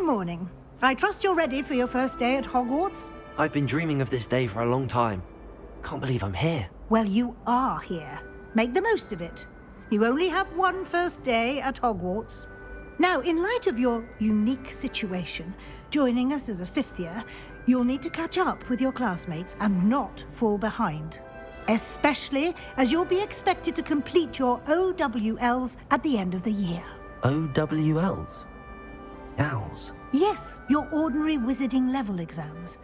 morning. I trust you're ready for your first day at Hogwarts? I've been dreaming of this day for a long time. Can't believe I'm here. Well, you are here. Make the most of it. You only have one first day at Hogwarts. Now, in light of your unique situation, joining us as a fifth year, you'll need to catch up with your classmates and not fall behind. Especially as you'll be expected to complete your OWLs at the end of the year. OWLs? Owls? Yes, your ordinary wizarding level exams.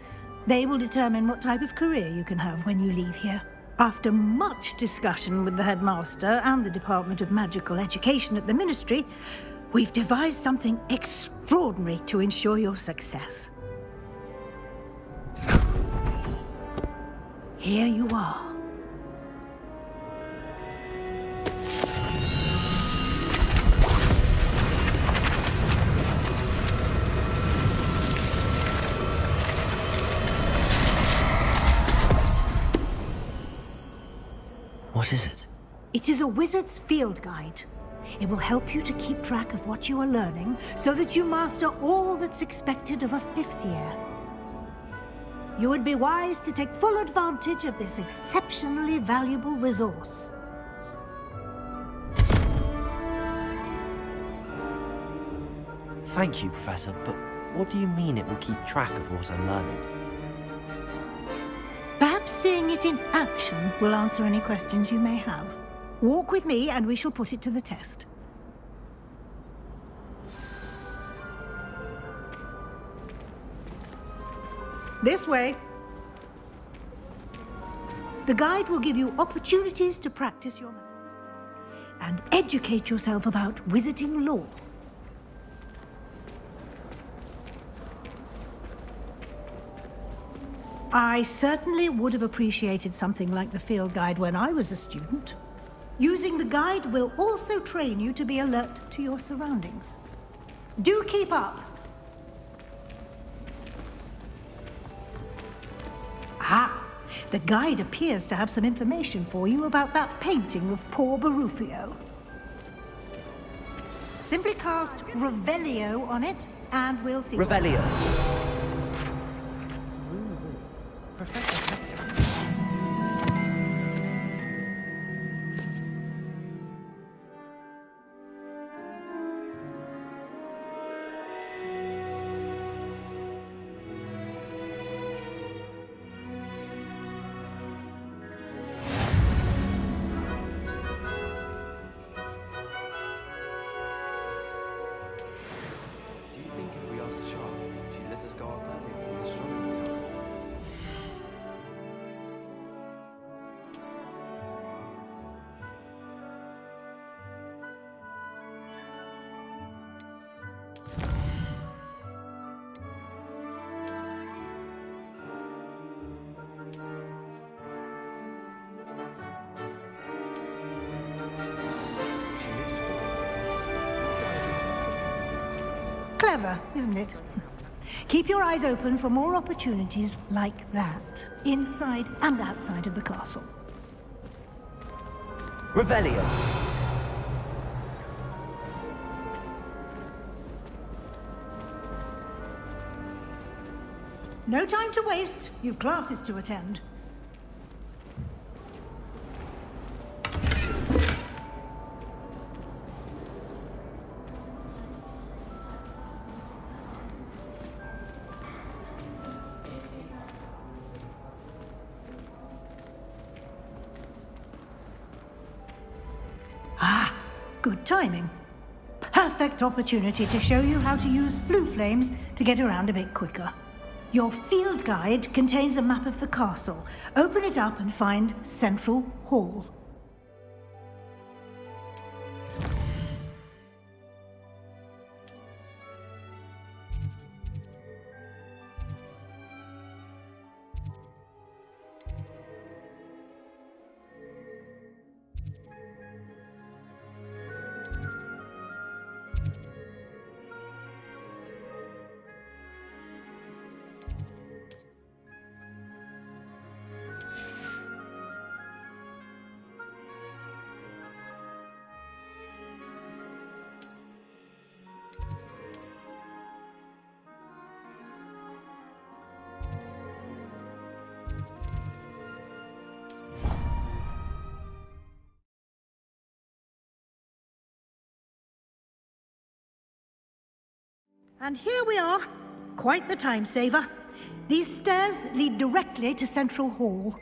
They will determine what type of career you can have when you leave here. After much discussion with the headmaster and the Department of Magical Education at the Ministry, we've devised something extraordinary to ensure your success. Here you are. What is it? It is a wizard's field guide. It will help you to keep track of what you are learning so that you master all that's expected of a fifth year. You would be wise to take full advantage of this exceptionally valuable resource. Thank you, Professor, but what do you mean it will keep track of what I'm learning? Perhaps seeing it in action will answer any questions you may have. Walk with me and we shall put it to the test. This way. The guide will give you opportunities to practice your magic and educate yourself about wizarding lore. I certainly would have appreciated something like the field guide when I was a student. Using the guide will also train you to be alert to your surroundings. Do keep up! Ah, the guide appears to have some information for you about that painting of poor Barufio. Simply cast Revelio on it, and we'll see. Revelio. Do you think if we asked Charlotte, she'd let us go up early before the astronomy tells her? She lives for it. Clever, isn't it? Keep your eyes open for more opportunities like that, inside and outside of the castle. Revelio. No time to waste. You've classes to attend. Ah, good timing. Perfect opportunity to show you how to use flue flames to get around a bit quicker. Your field guide contains a map of the castle. Open it up and find Central Hall. And here we are. Quite the time saver. These stairs lead directly to Central Hall.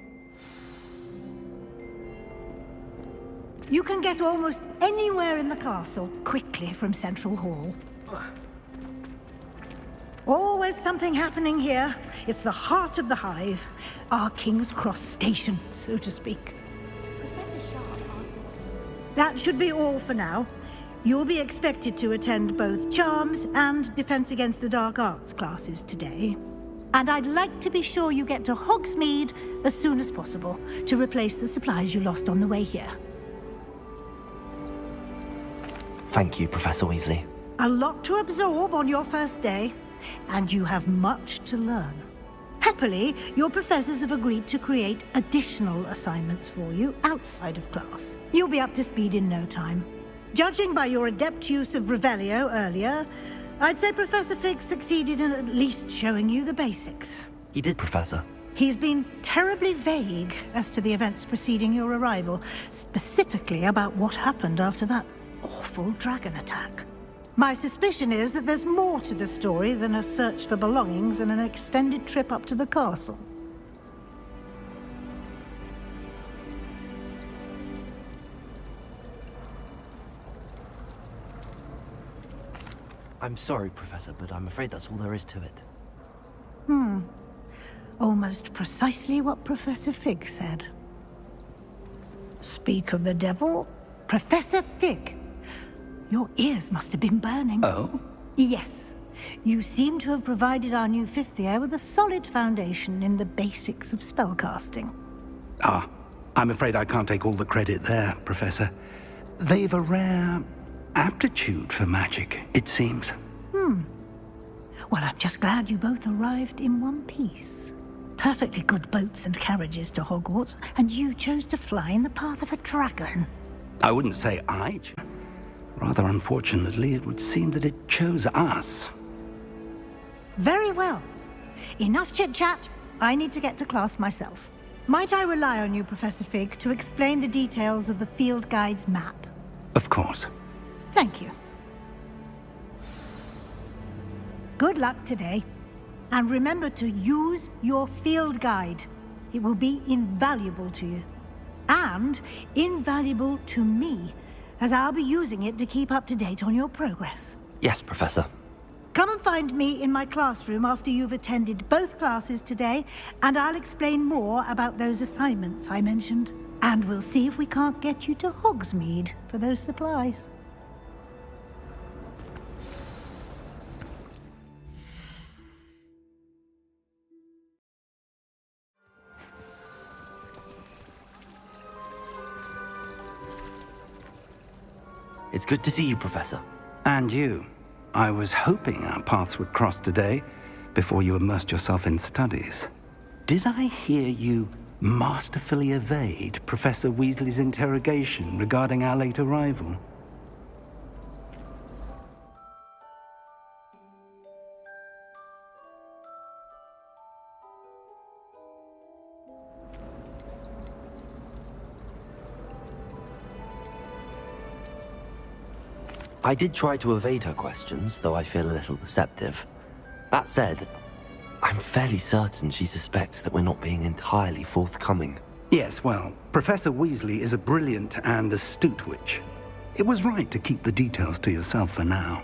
You can get almost anywhere in the castle quickly from Central Hall. Always something happening here. It's the heart of the hive. Our King's Cross station, so to speak. Professor Sharp asked. That should be all for now. You'll be expected to attend both Charms and Defense Against the Dark Arts classes today. And I'd like to be sure you get to Hogsmeade as soon as possible to replace the supplies you lost on the way here. Thank you, Professor Weasley. A lot to absorb on your first day, and you have much to learn. Happily, your professors have agreed to create additional assignments for you outside of class. You'll be up to speed in no time. Judging by your adept use of Revelio earlier, I'd say Professor Fig succeeded in at least showing you the basics. He did, Professor. He's been terribly vague as to the events preceding your arrival, specifically about what happened after that awful dragon attack. My suspicion is that there's more to the story than a search for belongings and an extended trip up to the castle. I'm sorry, Professor, but I'm afraid that's all there is to it. Almost precisely what Professor Fig said. Speak of the devil, Professor Fig. Your ears must have been burning. Oh? Yes. You seem to have provided our new fifth year with a solid foundation in the basics of spellcasting. Ah, I'm afraid I can't take all the credit there, Professor. They've a rare aptitude for magic, it seems. Well, I'm just glad you both arrived in one piece. Perfectly good boats and carriages to Hogwarts, and you chose to fly in the path of a dragon. I wouldn't say Rather unfortunately, it would seem that it chose us. Very well. Enough chit-chat. I need to get to class myself. Might I rely on you, Professor Fig, to explain the details of the field guide's map? Of course. Thank you. Good luck today. And remember to use your field guide. It will be invaluable to you. And invaluable to me, as I'll be using it to keep up to date on your progress. Yes, Professor. Come and find me in my classroom after you've attended both classes today, and I'll explain more about those assignments I mentioned. And we'll see if we can't get you to Hogsmeade for those supplies. It's good to see you, Professor. And you. I was hoping our paths would cross today, before you immersed yourself in studies. Did I hear you masterfully evade Professor Weasley's interrogation regarding our late arrival? I did try to evade her questions, though I feel a little deceptive. That said, I'm fairly certain she suspects that we're not being entirely forthcoming. Yes, well, Professor Weasley is a brilliant and astute witch. It was right to keep the details to yourself for now.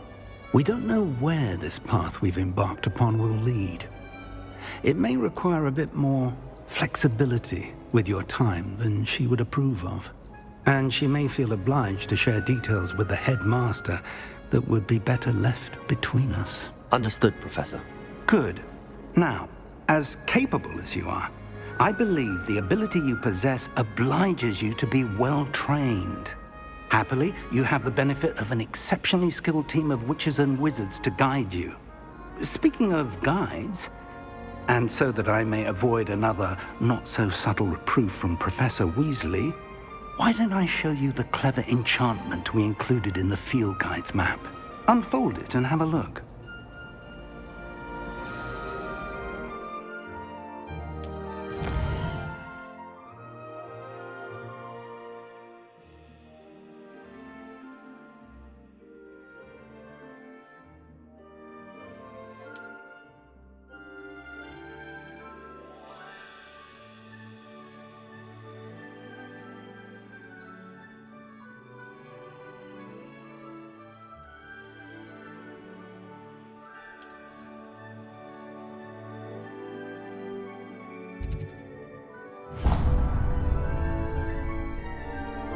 We don't know where this path we've embarked upon will lead. It may require a bit more flexibility with your time than she would approve of. And she may feel obliged to share details with the headmaster that would be better left between us. Understood, Professor. Good. Now, as capable as you are, I believe the ability you possess obliges you to be well trained. Happily, you have the benefit of an exceptionally skilled team of witches and wizards to guide you. Speaking of guides, and so that I may avoid another not-so-subtle reproof from Professor Weasley, why don't I show you the clever enchantment we included in the field guide's map? Unfold it and have a look.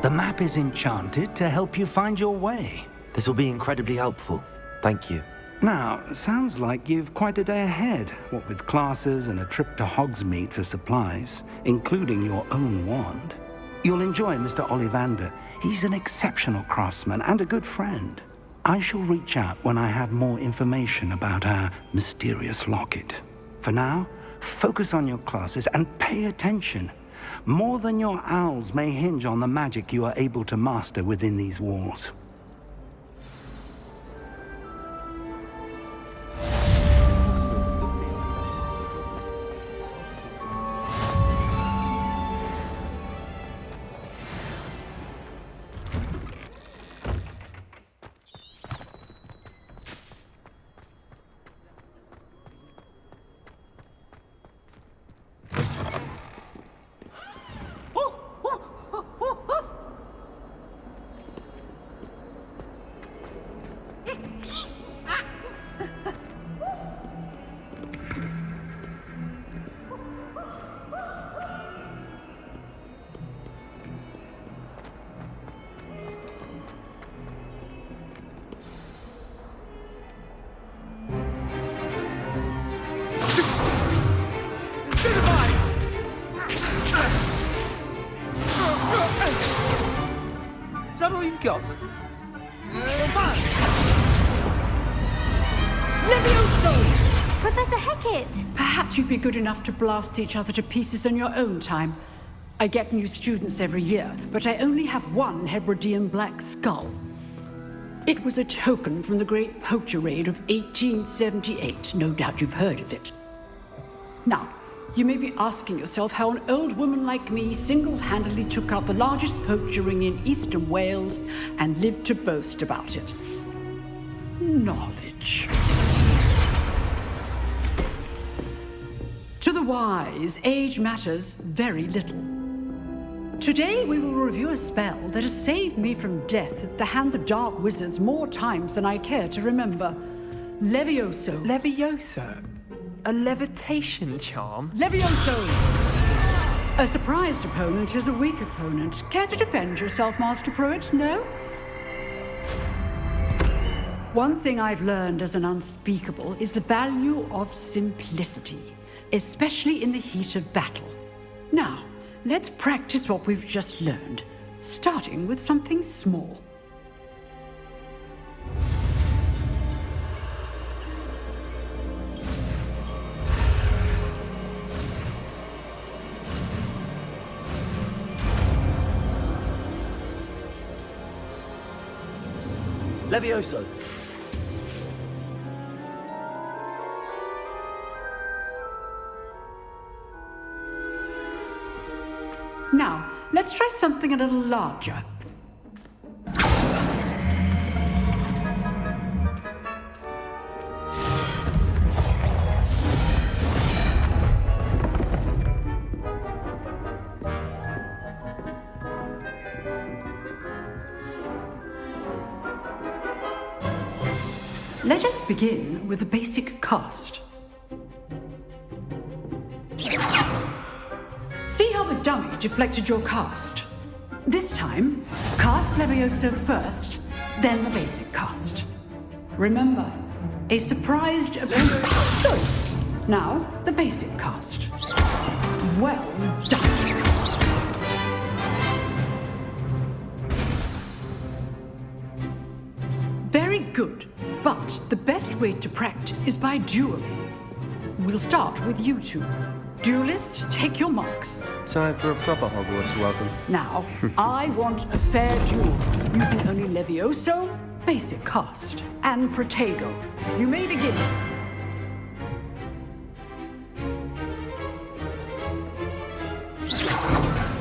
The map is enchanted to help you find your way. This will be incredibly helpful. Thank you. Now, sounds like you've quite a day ahead, what with classes and a trip to Hogsmeade for supplies, including your own wand. You'll enjoy Mr. Ollivander. He's an exceptional craftsman and a good friend. I shall reach out when I have more information about our mysterious locket. For now, focus on your classes and pay attention. More than your owls may hinge on the magic you are able to master within these walls. Is that all you've got? Levioso! Professor Hecat! Perhaps you'd be good enough to blast each other to pieces on your own time. I get new students every year, but I only have one Hebridean black skull. It was a token from the Great Poacher Raid of 1878. No doubt you've heard of it. Now, you may be asking yourself how an old woman like me single-handedly took out the largest poacher ring in eastern Wales and lived to boast about it. Knowledge. To the wise, age matters very little. Today we will review a spell that has saved me from death at the hands of dark wizards more times than I care to remember. Levioso. Levioso? A levitation charm? Levioso! A surprised opponent is a weak opponent. Care to defend yourself, Master Pruitt? No? One thing I've learned as an unspeakable is the value of simplicity, especially in the heat of battle. Now, let's practice what we've just learned, starting with something small. Levioso! Now, let's try something a little larger. Let us begin with the basic cast. See how the dummy deflected your cast? This time, cast Levioso first, then the basic cast. Remember, a surprised opponent. So, now the basic cast. Well done. Very good, but the best way to practice is by dueling. We'll start with you two. Duelists, take your marks. Time for a proper Hogwarts welcome. Now, I want a fair duel, using only Levioso, basic cast, and Protego. You may begin.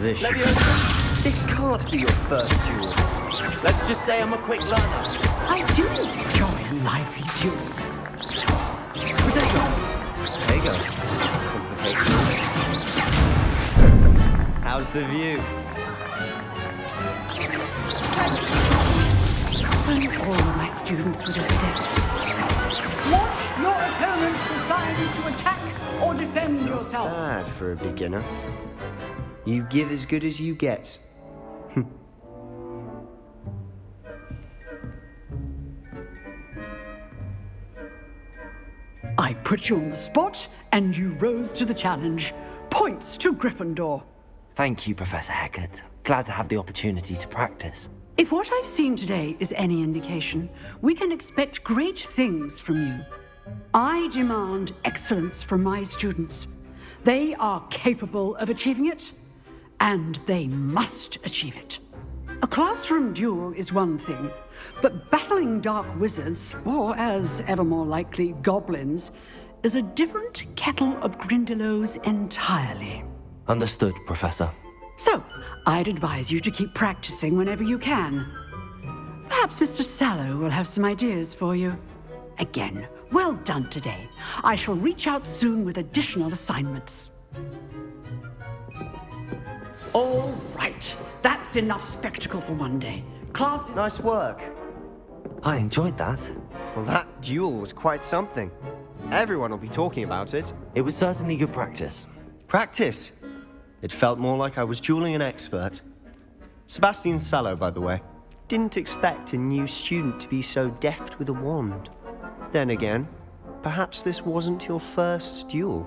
This can't be your first duel. Let's just say I'm a quick learner. I do enjoy a lively duel. Protego. How's the view? All of my students with a step. Watch your opponent decide to attack or defend yourself. Bad for a beginner. You give as good as you get. I put you on the spot, and you rose to the challenge. Points to Gryffindor. Thank you, Professor Hecat. Glad to have the opportunity to practice. If what I've seen today is any indication, we can expect great things from you. I demand excellence from my students. They are capable of achieving it, and they must achieve it. A classroom duel is one thing, but battling dark wizards, or as ever more likely, goblins, is a different kettle of Grindylows entirely. Understood, Professor. So, I'd advise you to keep practicing whenever you can. Perhaps Mr. Sallow will have some ideas for you. Again, well done today. I shall reach out soon with additional assignments. All right, that's enough spectacle for one day. Class is... Nice work. I enjoyed that. Well, that duel was quite something. Everyone will be talking about it. It was certainly good practice. Practice? It felt more like I was dueling an expert. Sebastian Sallow, by the way. Didn't expect a new student to be so deft with a wand. Then again, perhaps this wasn't your first duel.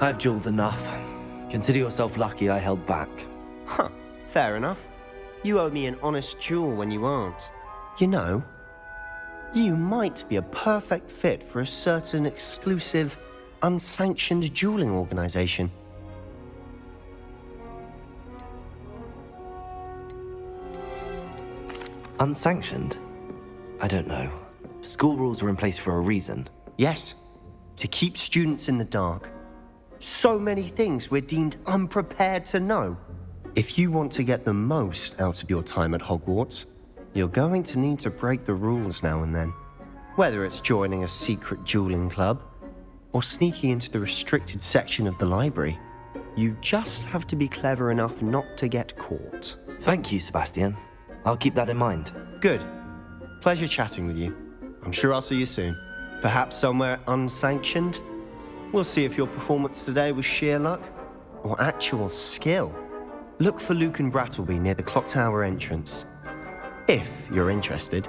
I've dueled enough. Consider yourself lucky I held back. Huh, fair enough. You owe me an honest duel when you aren't. You know, you might be a perfect fit for a certain exclusive, unsanctioned dueling organization. Unsanctioned? I don't know. School rules are in place for a reason. Yes, to keep students in the dark. So many things we're deemed unprepared to know. If you want to get the most out of your time at Hogwarts, you're going to need to break the rules now and then. Whether it's joining a secret dueling club, or sneaking into the restricted section of the library, you just have to be clever enough not to get caught. Thank you, Sebastian. I'll keep that in mind. Good. Pleasure chatting with you. I'm sure I'll see you soon. Perhaps somewhere unsanctioned? We'll see if your performance today was sheer luck or actual skill. Look for Luke and Brattleby near the clock tower entrance, if you're interested.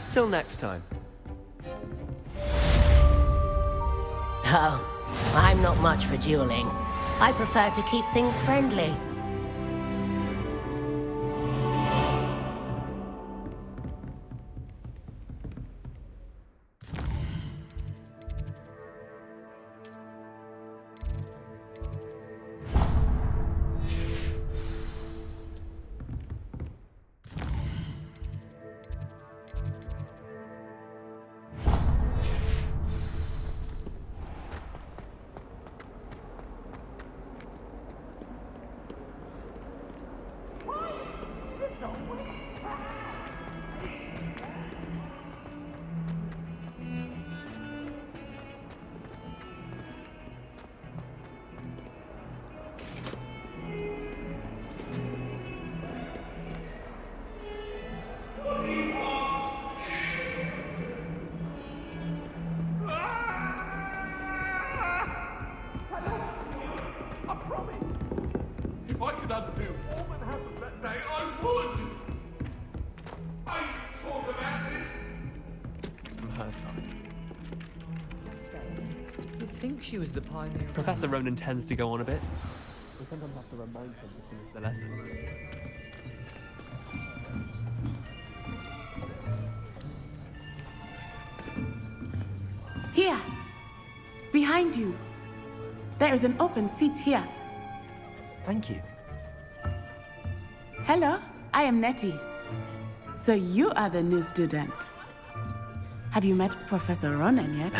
Till next time. Oh, I'm not much for dueling. I prefer to keep things friendly. If I could undo all that happened that day, I would! I talk about this! From her side. You'd think she was the pioneer. Professor Ronan tends to go on a bit. We sometimes have to remind him to finish the lesson. Here, behind you. There is an open seat here. Thank you. Hello, I am Nettie. So you are the new student. Have you met Professor Ronan yet?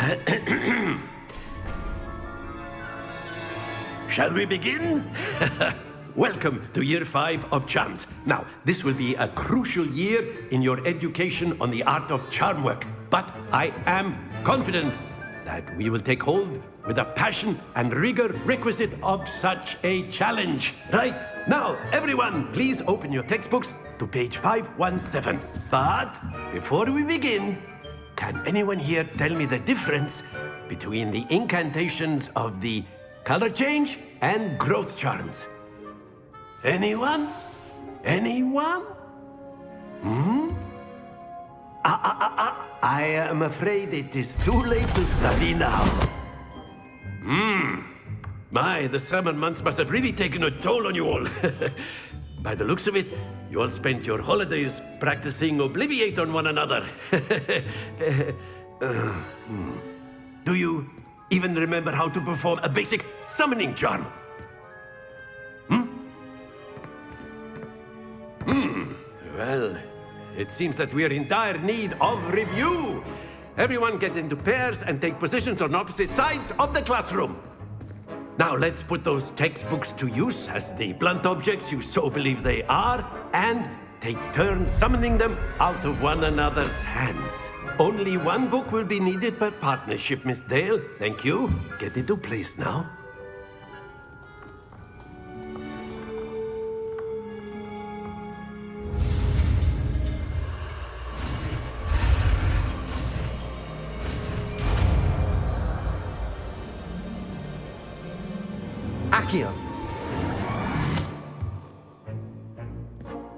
Shall we begin? Welcome to Year 5 of Charms. Now, this will be a crucial year in your education on the art of charm work. But I am confident that we will take hold with the passion and rigor requisite of such a challenge. Right, now, everyone, please open your textbooks to page 517. But before we begin, can anyone here tell me the difference between the incantations of the color change and growth charms? Anyone? Anyone? I am afraid it is too late to study now. My, the summer months must have really taken a toll on you all. By the looks of it, you all spent your holidays practicing Obliviate on one another. Do you even remember how to perform a basic summoning charm? Well, it seems that we are in dire need of review. Everyone get into pairs and take positions on opposite sides of the classroom. Now let's put those textbooks to use as the blunt objects you so believe they are, and take turns summoning them out of one another's hands. Only one book will be needed per partnership, Miss Dale. Thank you. Get into place now. Accio!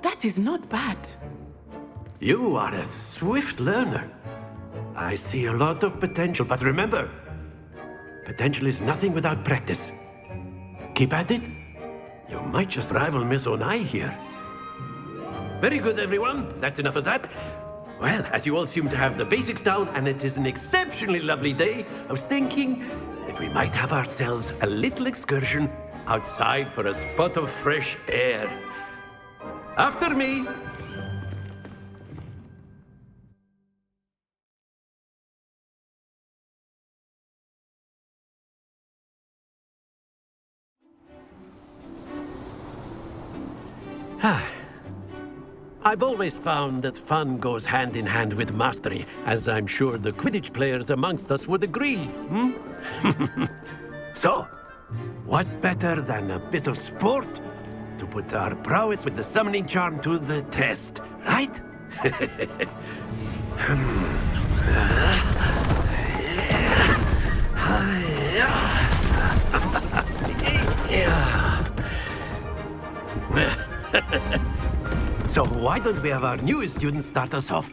That is not bad. You are a swift learner. I see a lot of potential, but remember, potential is nothing without practice. Keep at it. You might just rival Miss Onai here. Very good, everyone. That's enough of that. Well, as you all seem to have the basics down, and it is an exceptionally lovely day, I was thinking that we might have ourselves a little excursion outside for a spot of fresh air. After me. I've always found that fun goes hand in hand with mastery, as I'm sure the Quidditch players amongst us would agree, So, what better than a bit of sport to put our prowess with the summoning charm to the test, right? So why don't we have our newest student start us off?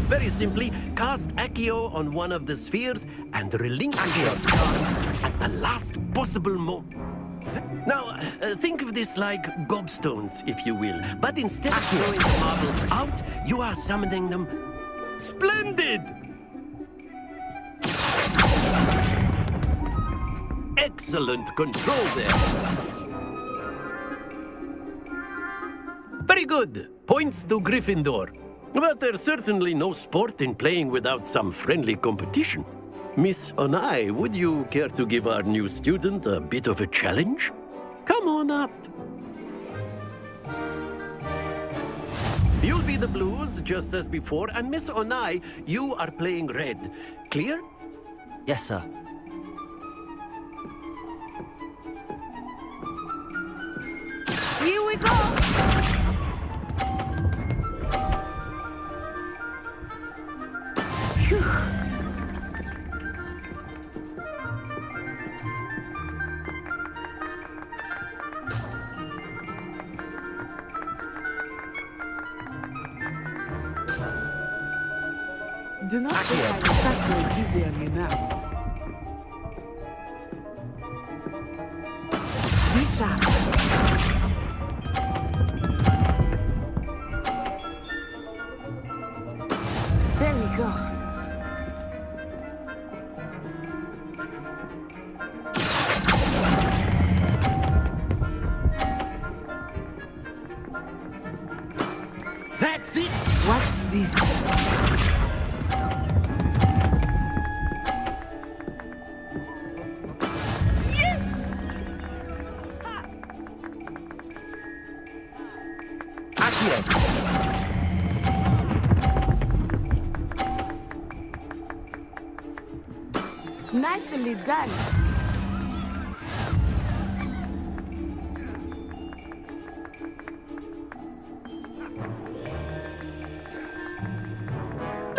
Very simply, cast Accio on one of the spheres and relinquish your charm at the last possible moment. Now, think of this like gobstones, if you will. But instead of throwing the marbles out, you are summoning them. Splendid! Excellent control there. Very good. Points to Gryffindor. But there's certainly no sport in playing without some friendly competition. Miss Onai, would you care to give our new student a bit of a challenge? Come on up. You'll be the blues, just as before, and Miss Onai, you are playing red. Clear? Yes, sir. Here we go! Do not think I will start going easy on you now. Be sharp. There we go. That's it! Watch this. Nicely done.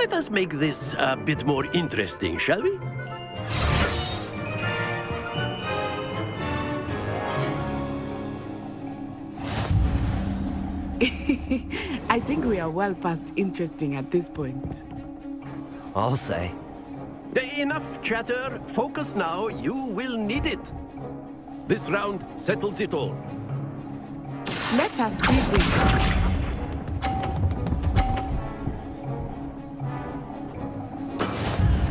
Let us make this a bit more interesting, shall we? I think we are well past interesting at this point. I'll say. Enough chatter. Focus now. You will need it. This round settles it all. Let us see this.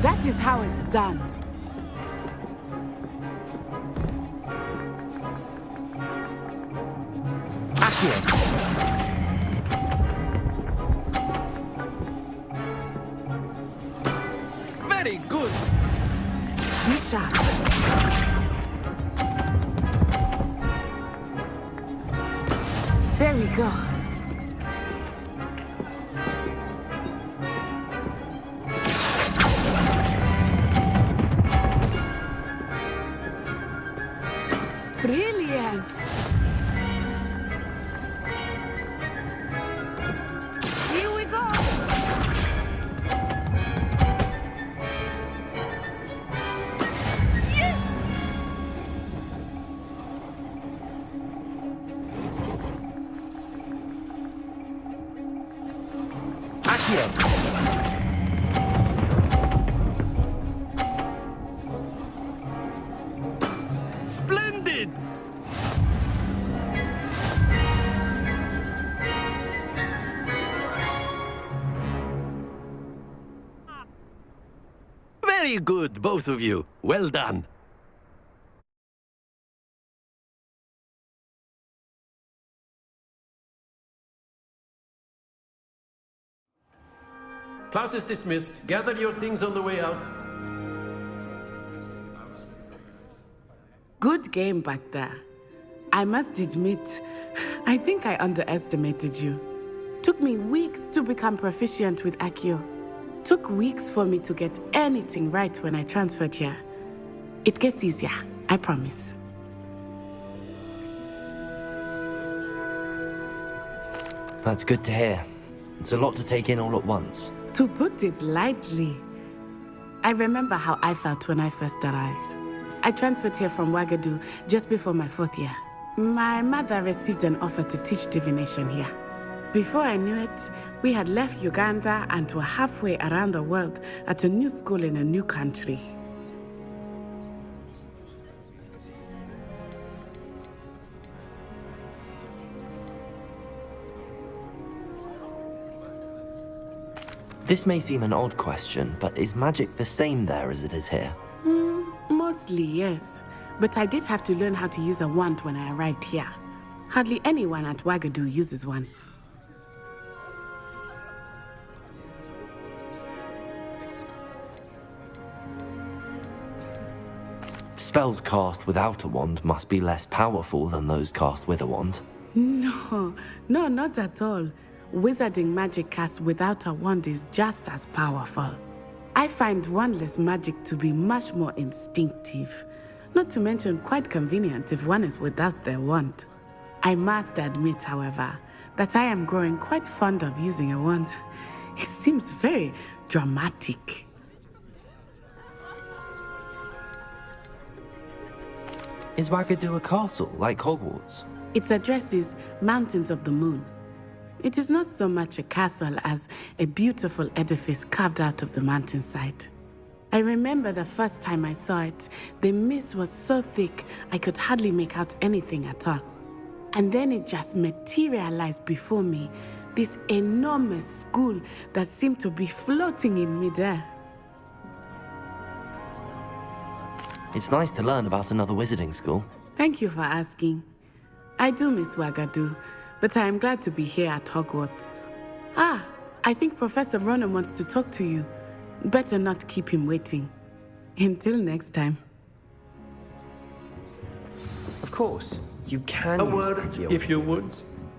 That is how it's done. Very good. Be sharp. There we go. Brilliant. Here we go. Splendid. Very good, both of you. Well done. Class is dismissed. Gather your things on the way out. Good game back there. I must admit, I think I underestimated you. Took me weeks to become proficient with Accio. Took weeks for me to get anything right when I transferred here. It gets easier, I promise. That's good to hear. It's a lot to take in all at once. To put it lightly, I remember how I felt when I first arrived. I transferred here from Ouagadougou just before my 4th year. My mother received an offer to teach divination here. Before I knew it, we had left Uganda and were halfway around the world at a new school in a new country. This may seem an odd question, but is magic the same there as it is here? Mostly, yes. But I did have to learn how to use a wand when I arrived here. Hardly anyone at Ouagadougou uses one. Spells cast without a wand must be less powerful than those cast with a wand. No, not at all. Wizarding magic cast without a wand is just as powerful. I find wandless magic to be much more instinctive. Not to mention quite convenient if one is without their wand. I must admit, however, that I am growing quite fond of using a wand. It seems very dramatic. Is Ouagadougou a castle, like Hogwarts? Its address is Mountains of the Moon. It is not so much a castle as a beautiful edifice carved out of the mountainside. I remember the first time I saw it, the mist was so thick I could hardly make out anything at all. And then it just materialized before me, this enormous school that seemed to be floating in midair. It's nice to learn about another wizarding school. Thank you for asking. I do miss Ouagadougou, but I am glad to be here at Hogwarts. I think Professor Ronan wants to talk to you. Better not keep him waiting. Until next time. Of course, you can A use word, Accio. if you would.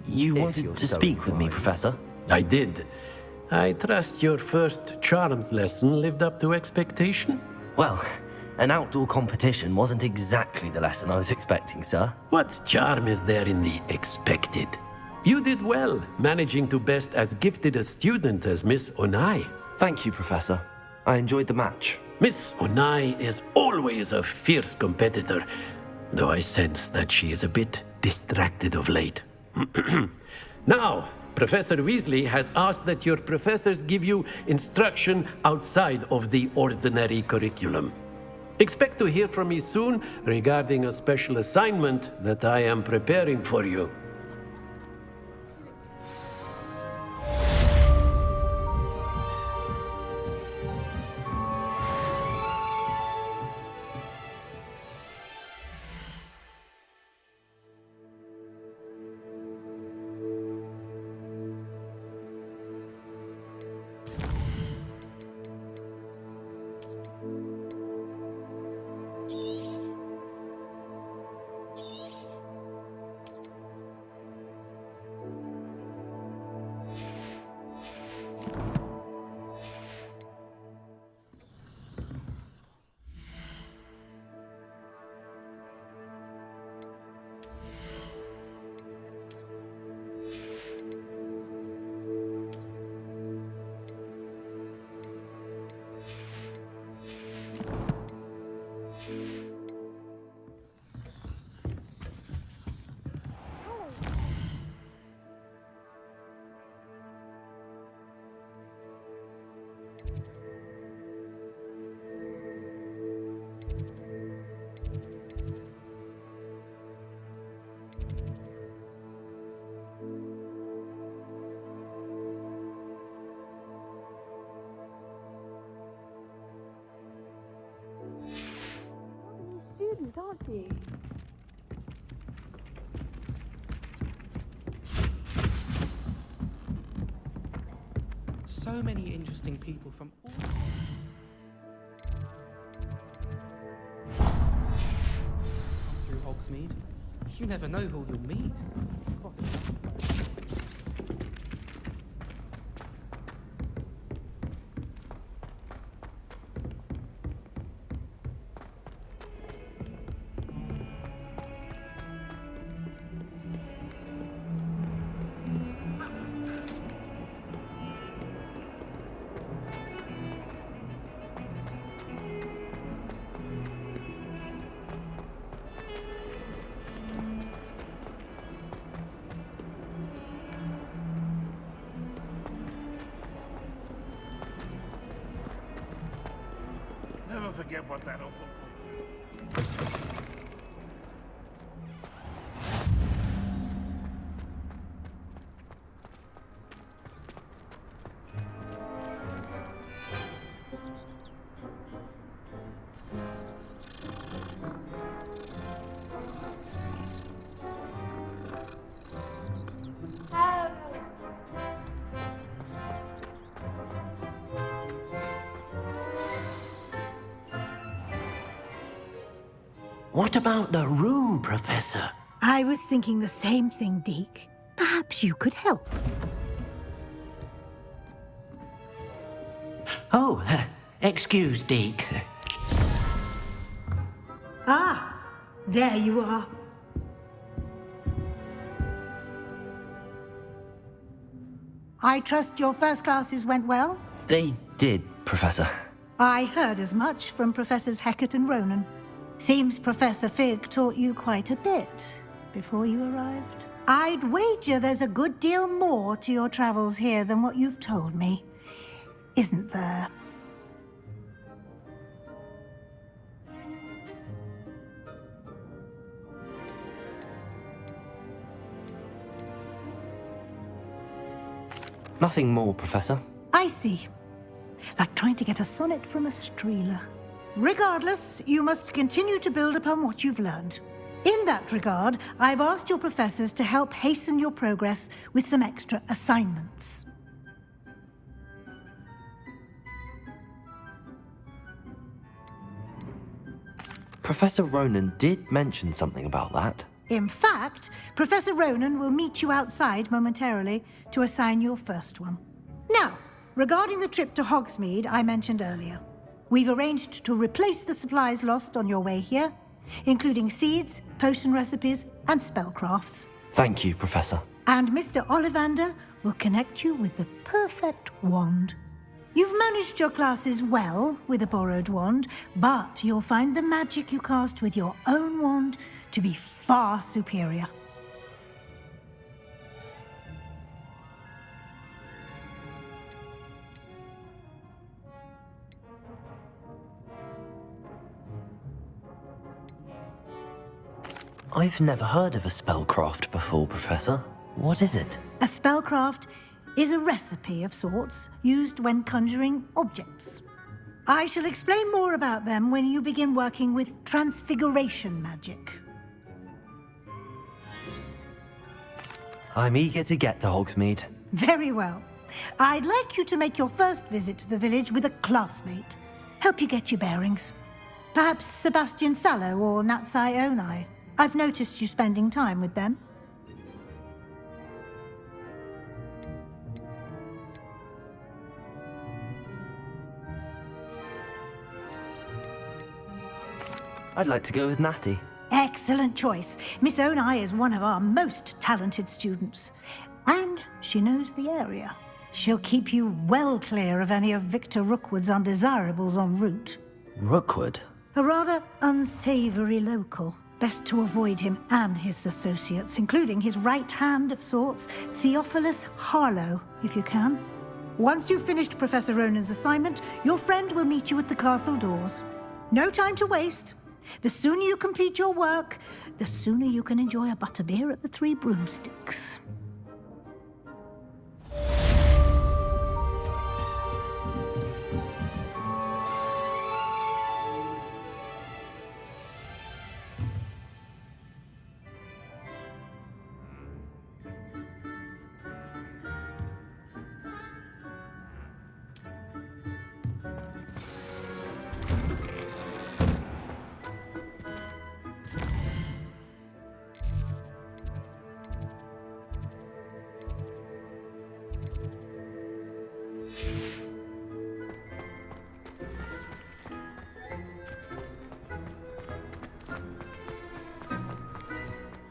You If wanted you're to so speak with me, inclined. Professor? I did. I trust your first charms lesson lived up to expectation? Well, an outdoor competition wasn't exactly the lesson I was expecting, sir. What charm is there in the expected? You did well, managing to best as gifted a student as Miss Onai. Thank you, Professor. I enjoyed the match. Miss Onai is always a fierce competitor, though I sense that she is a bit distracted of late. Now, Professor Weasley has asked that your professors give you instruction outside of the ordinary curriculum. Expect to hear from me soon regarding a special assignment that I am preparing for you. Aren't you? So many interesting people from all... through Hogsmeade. You never know who you'll meet. Never forget what that awful... What about the room, Professor? I was thinking the same thing, Deke. Perhaps you could help. Oh, excuse, Deke. Ah, there you are. I trust your first classes went well? They did, Professor. I heard as much from Professors Hecat and Ronan. Seems Professor Fig taught you quite a bit before you arrived. I'd wager there's a good deal more to your travels here than what you've told me. Isn't there? Nothing more, Professor. I see. Like trying to get a sonnet from a streeler. Regardless, you must continue to build upon what you've learned. In that regard, I've asked your professors to help hasten your progress with some extra assignments. Professor Ronan did mention something about that. In fact, Professor Ronan will meet you outside momentarily to assign your first one. Now, regarding the trip to Hogsmeade I mentioned earlier, we've arranged to replace the supplies lost on your way here, including seeds, potion recipes, and spellcrafts. Thank you, Professor. And Mr. Ollivander will connect you with the perfect wand. You've managed your classes well with a borrowed wand, but you'll find the magic you cast with your own wand to be far superior. I've never heard of a spellcraft before, Professor. What is it? A spellcraft is a recipe of sorts used when conjuring objects. I shall explain more about them when you begin working with transfiguration magic. I'm eager to get to Hogsmeade. Very well. I'd like you to make your first visit to the village with a classmate. Help you get your bearings. Perhaps Sebastian Sallow or Natsai Onai. I've noticed you spending time with them. I'd like to go with Natty. Excellent choice. Miss Onai is one of our most talented students. And she knows the area. She'll keep you well clear of any of Victor Rookwood's undesirables en route. Rookwood? A rather unsavory local. Best to avoid him and his associates, including his right hand of sorts, Theophilus Harlow, if you can. Once you've finished Professor Ronan's assignment, your friend will meet you at the castle doors. No time to waste. The sooner you complete your work, the sooner you can enjoy a butterbeer at the Three Broomsticks.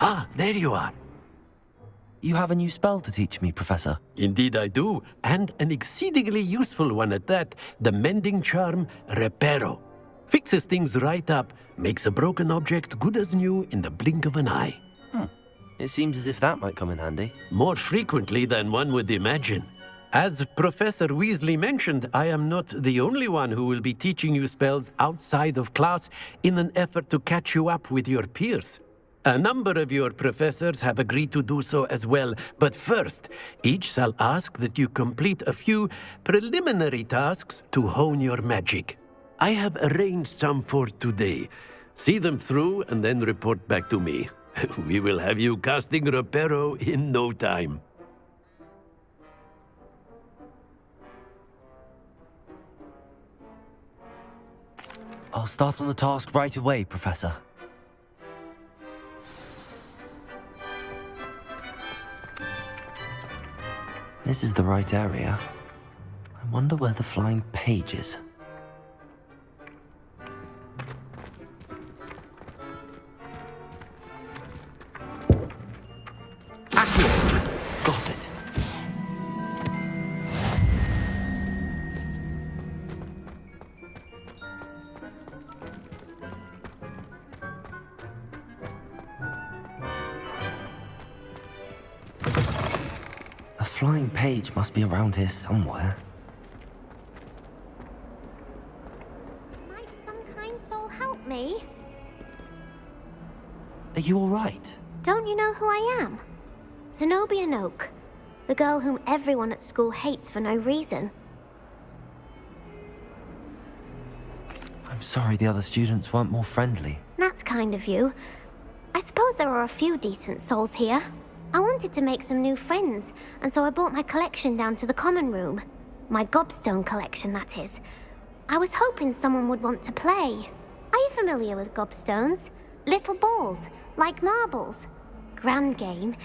Ah, there you are. You have a new spell to teach me, Professor. Indeed I do, and an exceedingly useful one at that, the mending charm Reparo. Fixes things right up, makes a broken object good as new in the blink of an eye. It seems as if that might come in handy. More frequently than one would imagine. As Professor Weasley mentioned, I am not the only one who will be teaching you spells outside of class in an effort to catch you up with your peers. A number of your professors have agreed to do so as well, but first, each shall ask that you complete a few preliminary tasks to hone your magic. I have arranged some for today. See them through and then report back to me. We will have you casting Reparo in no time. I'll start on the task right away, Professor. This is the right area. I wonder where the flying page is. Got it. A flying page must be around here somewhere. Might some kind soul help me? Are you all right? Don't you know who I am? Zenobia Noak, the girl whom everyone at school hates for no reason. I'm sorry the other students weren't more friendly. That's kind of you. I suppose there are a few decent souls here. I wanted to make some new friends, and so I brought my collection down to the common room. My gobstone collection, that is. I was hoping someone would want to play. Are you familiar with gobstones? Little balls, like marbles. Grand game.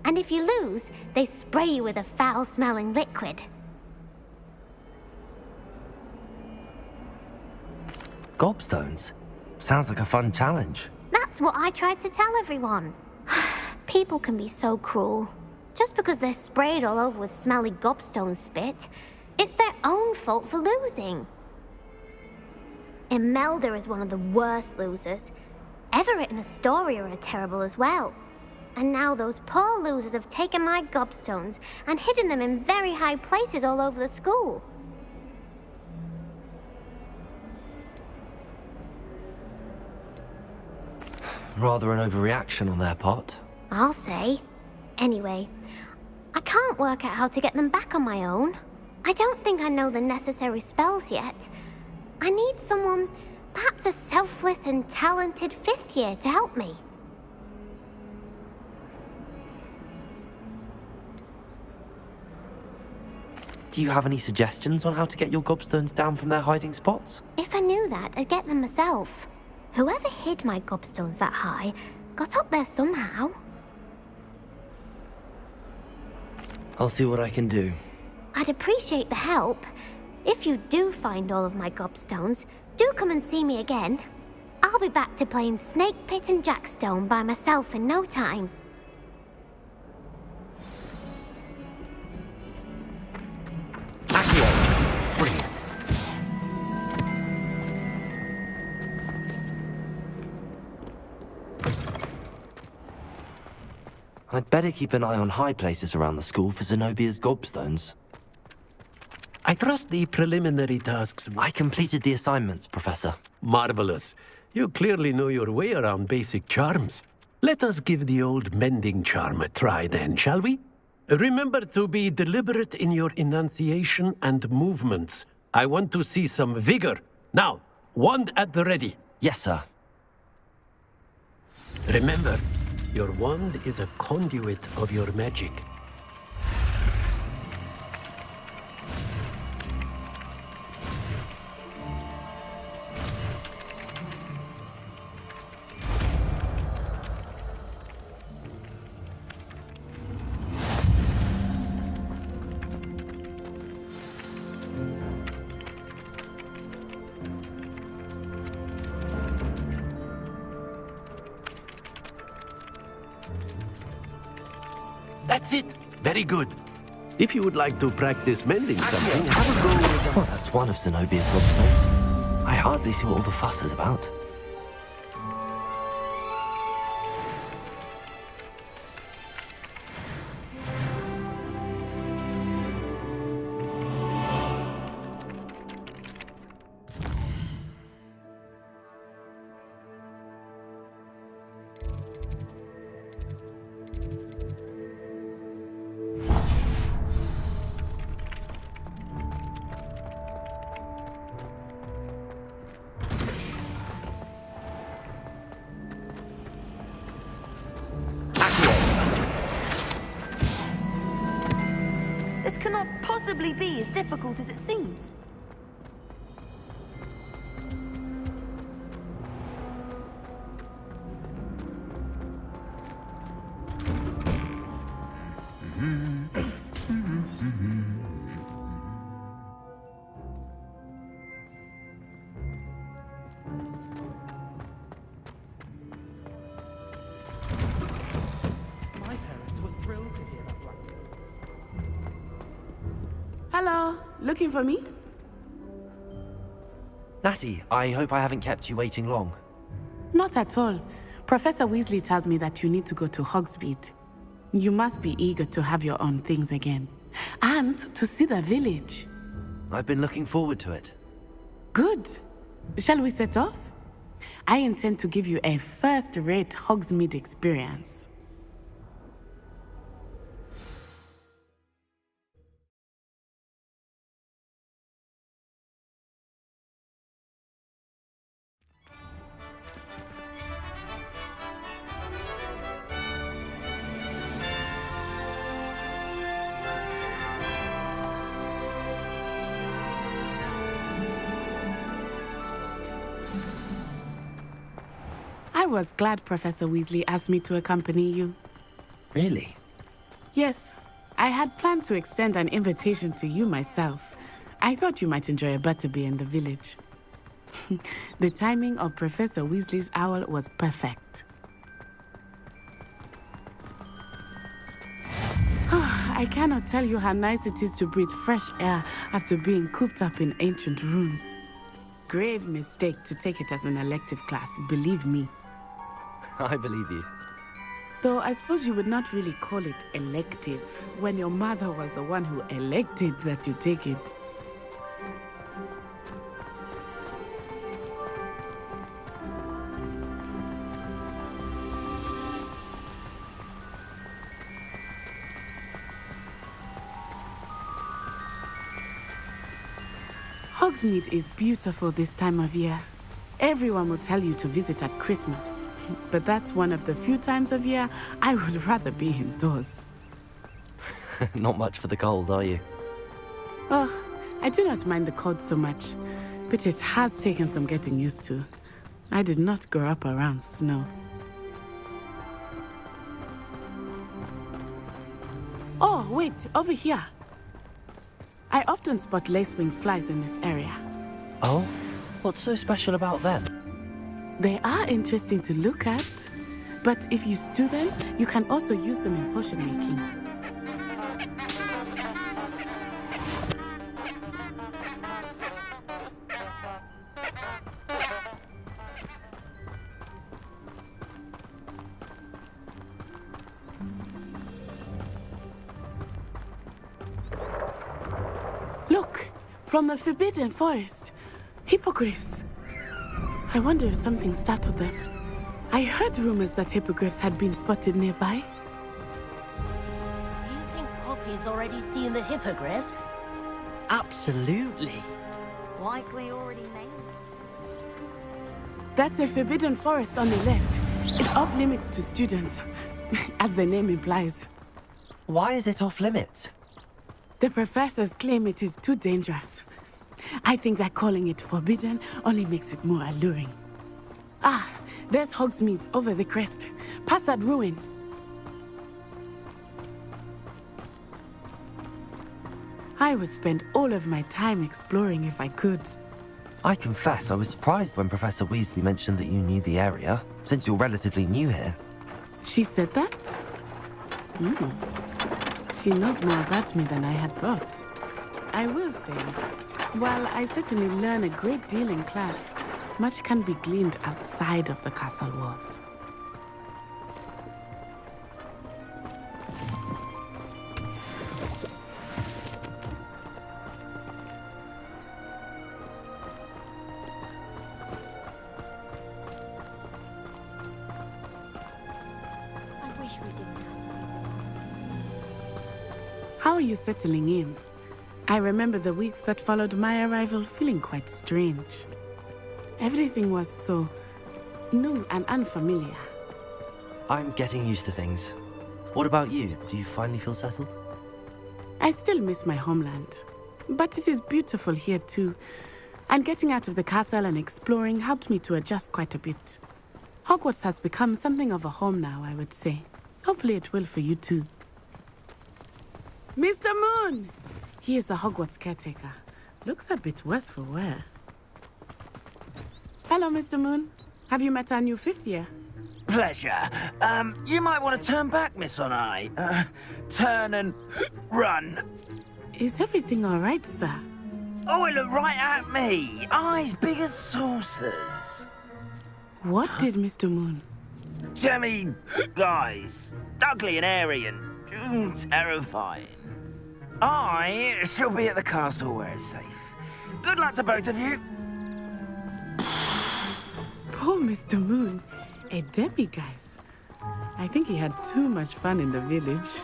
And if you lose, they spray you with a foul-smelling liquid. Gobstones? Sounds like a fun challenge. That's what I tried to tell everyone. People can be so cruel. Just because they're sprayed all over with smelly gobstone spit, It's their own fault for losing. Imelda is one of the worst losers. Everett and Astoria are terrible as well. And now those poor losers have taken my gobstones and hidden them in very high places all over the school. Rather an overreaction on their part. I'll say. Anyway, I can't work out how to get them back on my own. I don't think I know the necessary spells yet. I need someone, perhaps a selfless and talented 5th year to help me. Do you have any suggestions on how to get your gobstones down from their hiding spots? If I knew that, I'd get them myself. Whoever hid my gobstones that high got up there somehow. I'll see what I can do. I'd appreciate the help. If you do find all of my gobstones, do come and see me again. I'll be back to playing Snake Pit and Jackstone by myself in no time. Brilliant. I'd better keep an eye on high places around the school for Zenobia's gobstones. I trust the preliminary tasks. I completed the assignments, Professor. Marvelous. You clearly know your way around basic charms. Let us give the old mending charm a try then, shall we? Remember to be deliberate in your enunciation and movements. I want to see some vigor. Now, wand at the ready. Yes, sir. Remember, your wand is a conduit of your magic. That's it. Very good. If you would like to practice mending something, have a go with... Well, that's one of Zenobia's gobstones. I hardly see what all the fuss is about. This cannot possibly be as difficult as it seems. My parents were thrilled to hear that black. Hello, looking for me? Natty, I hope I haven't kept you waiting long. Not at all. Professor Weasley tells me that you need to go to Hogsmeade. You must be eager to have your own things again. And to see the village. I've been looking forward to it. Good. Shall we set off? I intend to give you a first-rate Hogsmeade experience. I was glad Professor Weasley asked me to accompany you. Really? Yes, I had planned to extend an invitation to you myself. I thought you might enjoy a butterbeer in the village. The timing of Professor Weasley's owl was perfect. I I cannot tell you how nice it is to breathe fresh air after being cooped up in ancient ruins. Grave mistake to take it as an elective class, believe me. I believe you. Though I suppose you would not really call it elective when your mother was the one who elected that you take it. Hogsmeade is beautiful this time of year. Everyone will tell you to visit at Christmas. But that's one of the few times of year I would rather be indoors. Not much for the cold, are you? Oh, I do not mind the cold so much, but it has taken some getting used to. I did not grow up around snow. Oh, wait, over here. I often spot lacewing flies in this area. Oh? What's so special about them? They are interesting to look at, but if you stew them, you can also use them in potion making. Look, from the Forbidden Forest, hippogriffs. I wonder if something startled them. I heard rumors that hippogriffs had been spotted nearby. Do you think Poppy's already seen the hippogriffs? Absolutely. Like we already named. That's the Forbidden Forest on the left. It's off limits to students, as the name implies. Why is it off limits? The professors claim it is too dangerous. I think that calling it forbidden only makes it more alluring. Ah, there's Hogsmeade over the crest. Past that ruin. I would spend all of my time exploring if I could. I confess I was surprised when Professor Weasley mentioned that you knew the area, since you're relatively new here. She said that? She knows more about me than I had thought. I will say, while I certainly learn a great deal in class, much can be gleaned outside of the castle walls. I wish we didn't have. How are you settling in? I remember the weeks that followed my arrival feeling quite strange. Everything was so new and unfamiliar. I'm getting used to things. What about you? Do you finally feel settled? I still miss my homeland, but it is beautiful here too. And getting out of the castle and exploring helped me to adjust quite a bit. Hogwarts has become something of a home now, I would say. Hopefully it will for you too. Mr. Moon! He is the Hogwarts caretaker. Looks a bit worse for wear. Hello, Mr. Moon. Have you met our new fifth year? Pleasure. You might want to turn back, Miss On-Eye. Turn and run. Is everything all right, sir? Oh, it looked right at me. Eyes big as saucers. What did Mr. Moon? Jemmy guys. Ugly and airy and terrifying. I shall be at the castle where it's safe. Good luck to both of you. Poor Mr. Moon. A demiguise. I think he had too much fun in the village.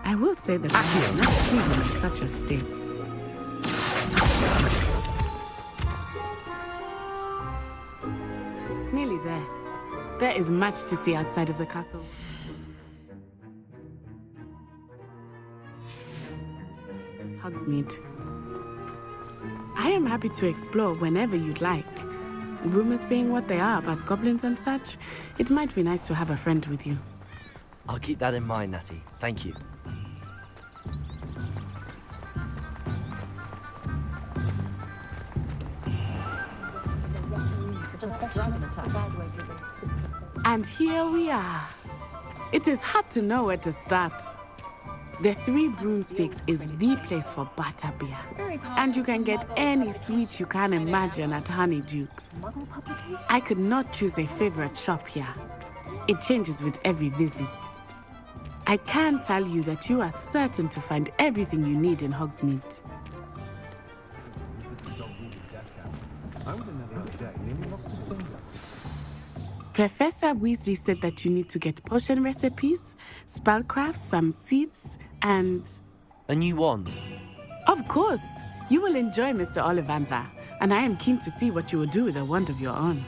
I will say that I have not seen him in such a state. Nearly there. There is much to see outside of the castle. Just Hogsmeade. I am happy to explore whenever you'd like. Rumors being what they are about goblins and such, it might be nice to have a friend with you. I'll keep that in mind, Natty. Thank you. And here we are. It is hard to know where to start. The Three Broomsticks is the place for butterbeer. And you can get any sweet you can imagine at Honeydukes. I could not choose a favorite shop here. It changes with every visit. I can tell you that you are certain to find everything you need in Hogsmeade. Professor Weasley said that you need to get potion recipes, spellcrafts, some seeds, and... A new wand? Of course! You will enjoy Mr. Ollivander, and I am keen to see what you will do with a wand of your own.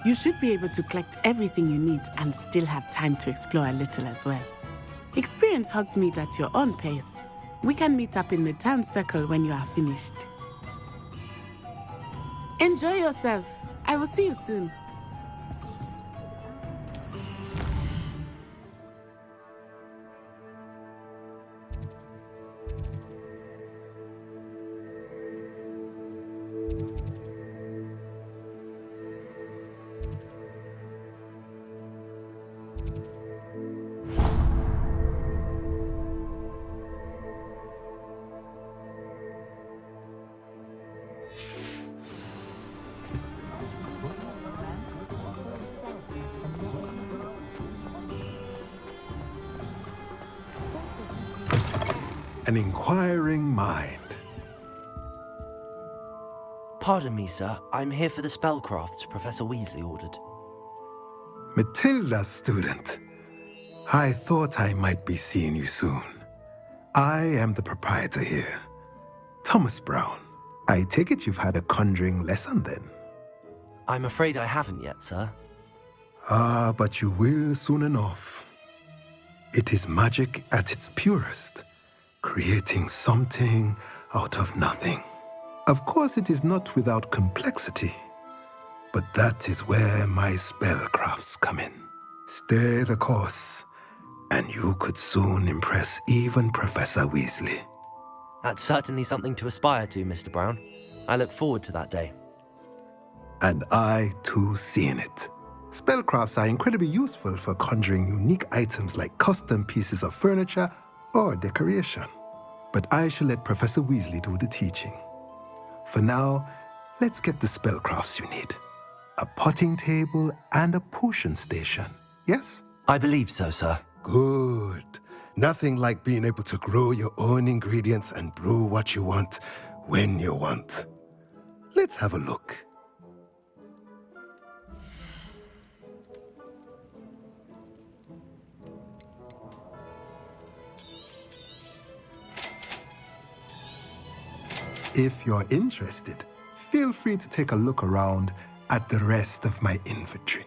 You should be able to collect everything you need and still have time to explore a little as well. Experience Hogsmeade at your own pace. We can meet up in the town circle when you are finished. Enjoy yourself. I will see you soon. An inquiring mind. Pardon me, sir. I'm here for the spellcrafts Professor Weasley ordered. Matilda's student. I thought I might be seeing you soon. I am the proprietor here, Thomas Brown. I take it you've had a conjuring lesson then? I'm afraid I haven't yet, sir. Ah, but you will soon enough. It is magic at its purest, creating something out of nothing. Of course, it is not without complexity, but that is where my spellcrafts come in. Stay the course, and you could soon impress even Professor Weasley. That's certainly something to aspire to, Mr. Brown. I look forward to that day. And I, too, seeing it. Spellcrafts are incredibly useful for conjuring unique items like custom pieces of furniture or decoration. But I shall let Professor Weasley do the teaching. For now, let's get the spellcrafts you need. A potting table and a potion station, yes? I believe so, sir. Good. Nothing like being able to grow your own ingredients and brew what you want when you want. Let's have a look. If you're interested, feel free to take a look around at the rest of my inventory.